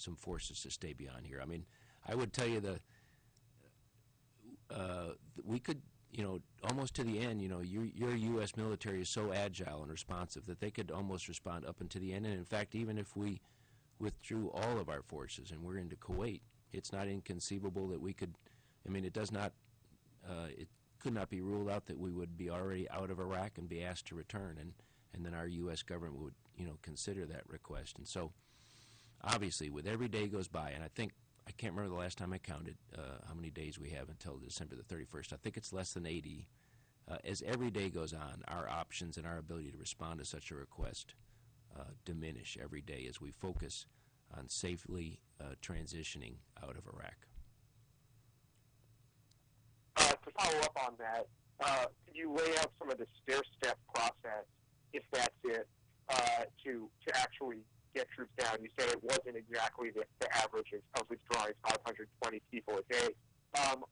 some forces to stay beyond here. I mean, I would tell you we could, almost to the end, your U.S. military is so agile and responsive that they could almost respond up until the end. And in fact, even if we withdrew all of our forces and we're into Kuwait, it's not inconceivable that we could, it does not, it could not be ruled out that we would be already out of Iraq and be asked to return, and then our U.S. government would, consider that request. And so, obviously, with every day goes by, and I can't remember the last time I counted how many days we have until December the 31st. I think it's less than 80. As every day goes on, our options and our ability to respond to such a request diminish every day as we focus on safely transitioning out of Iraq. To follow up on that, could you lay out some of the stair-step process, if that's it, to actually get troops down? You said it wasn't exactly the average of withdrawing 520 people a day. On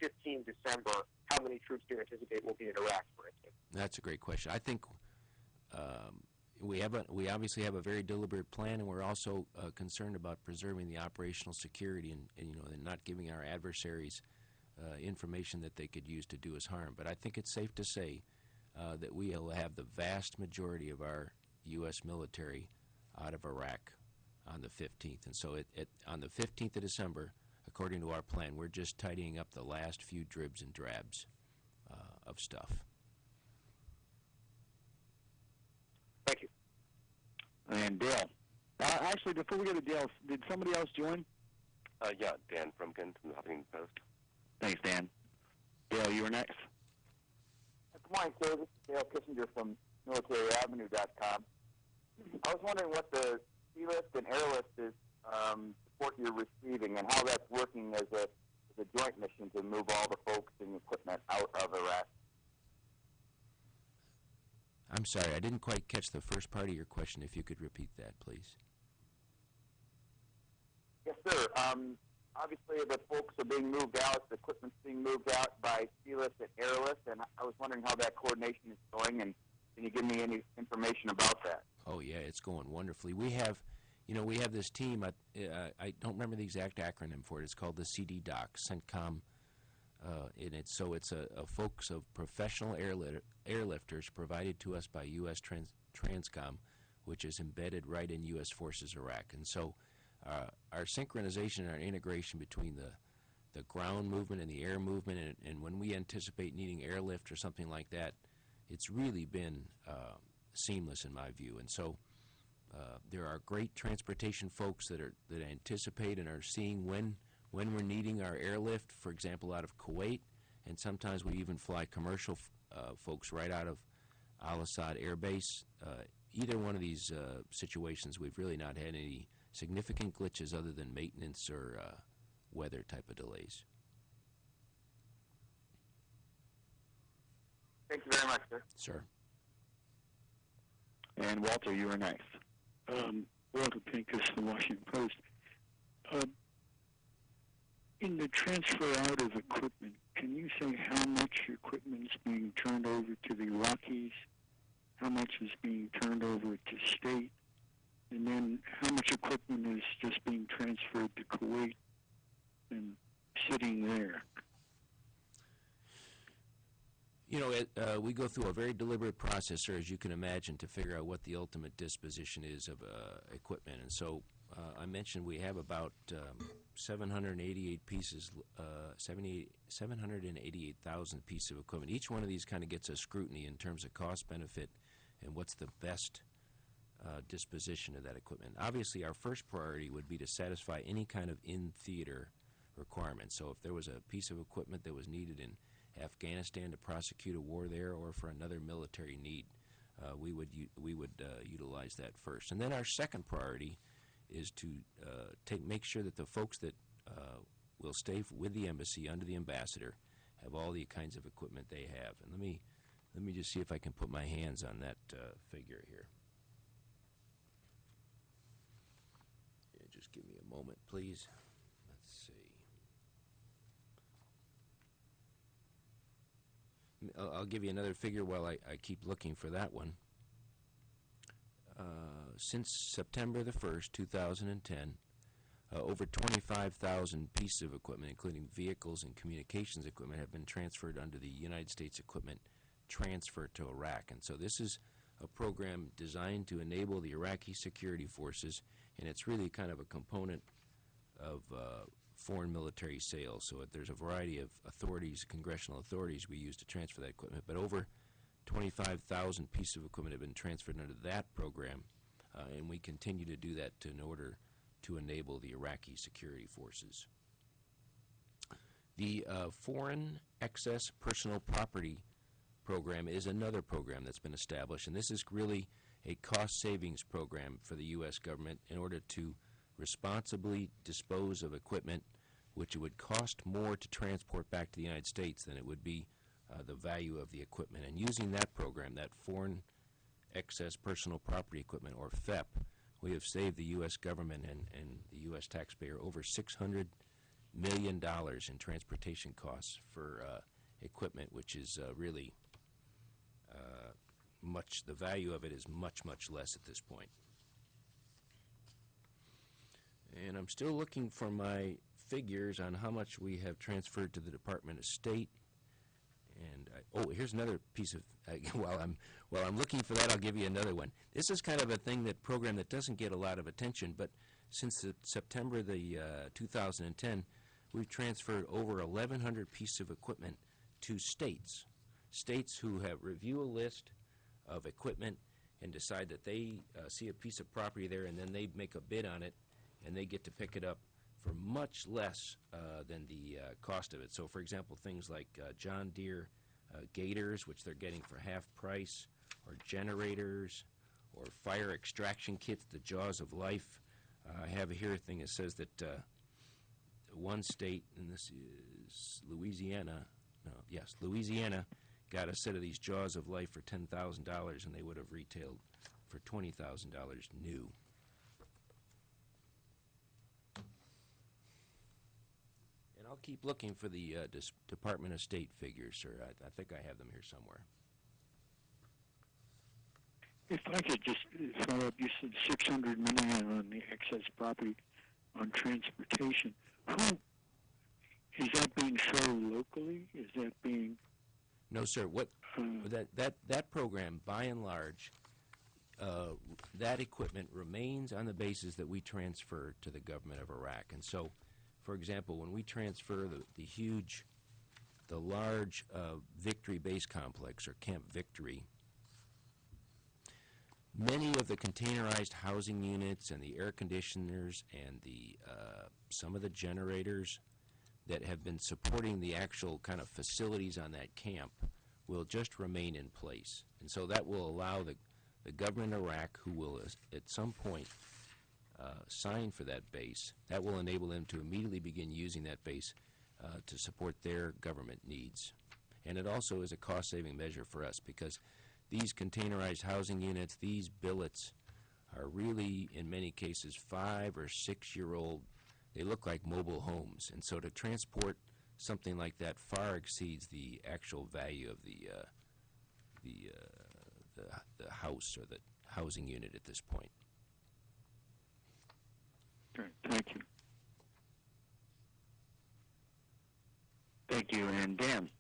15 December, how many troops do you anticipate will be in Iraq, for instance? That's a great question. I think we obviously have a very deliberate plan, and we're also concerned about preserving the operational security and not giving our adversaries information that they could use to do us harm. But I think it's safe to say that we will have the vast majority of our U.S. military out of Iraq on the 15th. And so on the 15th of December, according to our plan, we're just tidying up the last few dribs and drabs of stuff. Thank you. And Dale. Actually, before we go to Dale, did somebody else join? Yeah, Dan Frumkin from the Huffington Post. Thanks, Dan. Dale, you were next. Good morning, sir. This is Dale Kissinger from MilitaryAvenue.com. I was wondering what the sea lift and airlift is support you're receiving and how that's working as a joint mission to move all the folks and equipment out of Iraq. I'm sorry, I didn't quite catch the first part of your question. If you could repeat that, please. Yes, sir. Obviously, the folks are being moved out, the equipment's being moved out by sea lift and airlift, and I was wondering how that coordination is going, and can you give me any information about that? Oh, yeah, it's going wonderfully. We have this team, I don't remember the exact acronym for it. It's called the CDDOC, CENTCOM, and it's a folks of professional airlifters provided to us by U.S. Transcom, which is embedded right in U.S. Forces Iraq. And so our synchronization and our integration between the ground movement and the air movement, and when we anticipate needing airlift or something like that, it's really been seamless in my view. And so there are great transportation folks that anticipate and are seeing when we're needing our airlift, for example, out of Kuwait, and sometimes we even fly commercial folks right out of Al-Assad Air Base. Either one of these situations, we've really not had any significant glitches other than maintenance or weather type of delays. Thank you very much, sir. Sir. And Walter, you were next. Walter Pincus, the Washington Post. In the transfer out of equipment, can you say how much equipment is being turned over to the Iraqis, how much is being turned over to state, and then how much equipment is just being transferred to Kuwait and sitting there? We go through a very deliberate process, sir, as you can imagine, to figure out what the ultimate disposition is of equipment. And so I mentioned we have about 788 pieces, 788,000 pieces of equipment. Each one of these kind of gets a scrutiny in terms of cost benefit and what's the best disposition of that equipment. Obviously, our first priority would be to satisfy any kind of in-theater requirement. So if there was a piece of equipment that was needed in Afghanistan to prosecute a war there or for another military need, we would utilize that first. And then our second priority is to make sure that the folks that will stay with the embassy under the ambassador have all the kinds of equipment they have. And let me just see if I can put my hands on that figure here. Yeah, just give me a moment, please. Let's see. I'll give you another figure while I keep looking for that one. Since September the 1st, 2010, over 25,000 pieces of equipment, including vehicles and communications equipment, have been transferred under the United States Equipment Transfer to Iraq. And so this is a program designed to enable the Iraqi security forces, and it's really kind of a component of foreign military sales. So there's a variety of authorities, congressional authorities we use to transfer that equipment, but over 25,000 pieces of equipment have been transferred under that program, and we continue to do that in order to enable the Iraqi security forces. The Foreign Excess Personal Property Program is another program that's been established, and this is really a cost savings program for the U.S. government in order to responsibly dispose of equipment which it would cost more to transport back to the United States than it would be the value of the equipment. And using that program, that Foreign Excess Personal Property Equipment, or FEP, we have saved the U.S. government and the U.S. taxpayer over $600 million in transportation costs for equipment, which is really the value of it is much, much less at this point. And I'm still looking for my figures on how much we have transferred to the Department of State. And here's another piece of while I'm looking for that, I'll give you another one. This is kind of a program that doesn't get a lot of attention, but since September 2010, we've transferred over 1,100 pieces of equipment to states who have review a list of equipment and decide that they see a piece of property there, and then they make a bid on it, and they get to pick it up for much less than the cost of it. So, for example, things like John Deere gators, which they're getting for half price, or generators, or fire extraction kits, the Jaws of Life. I have here a thing that says that one state, and this is Louisiana, Louisiana got a set of these Jaws of Life for $10,000, and they would have retailed for $20,000 new. And I'll keep looking for the Department of State figures, sir. I think I have them here somewhere. If I could just follow up, you said $600 million on the excess property on transportation. Who is that being sold locally? Is that being? No, sir. That program, by and large, that equipment remains on the basis that we transfer to the government of Iraq. And so, for example, when we transfer the large Victory Base Complex, or Camp Victory, many of the containerized housing units and the air conditioners and some of the generators that have been supporting the actual kind of facilities on that camp will just remain in place. And so that will allow the government of Iraq, who will at some point sign for that base, that will enable them to immediately begin using that base to support their government needs. And it also is a cost-saving measure for us, because these containerized housing units, these billets, are really, in many cases, 5 or 6 year old. They look like mobile homes. And so to transport something like that far exceeds the actual value of the house or the housing unit at this point. Great. Thank you. Thank you. And Dan?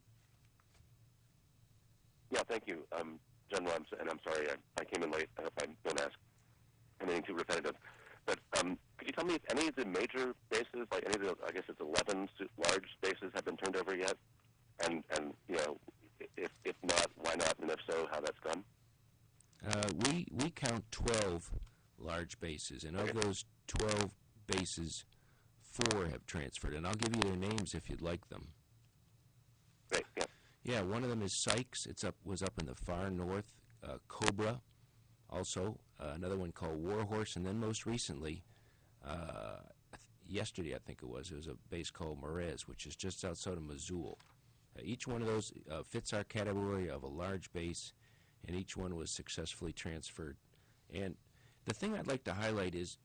Yeah, thank you, General, and I'm sorry I came in late. I hope I don't ask anything too repetitive. But could you tell me if any of the major bases, like any of the, I guess it's 11 large bases, have been turned over yet? And you know, if not, why not? And if so, how that's gone? We count 12 large bases, and of those 12 bases, 4 have transferred. And I'll give you their names if you'd like them. Great, yeah. Yeah, one of them is Sykes. Was up in the far north. Cobra, also. Another one called Warhorse, and then most recently, yesterday I think it was a base called Merez, which is just outside of Mosul. Each one of those fits our category of a large base, and each one was successfully transferred. And the thing I'd like to highlight is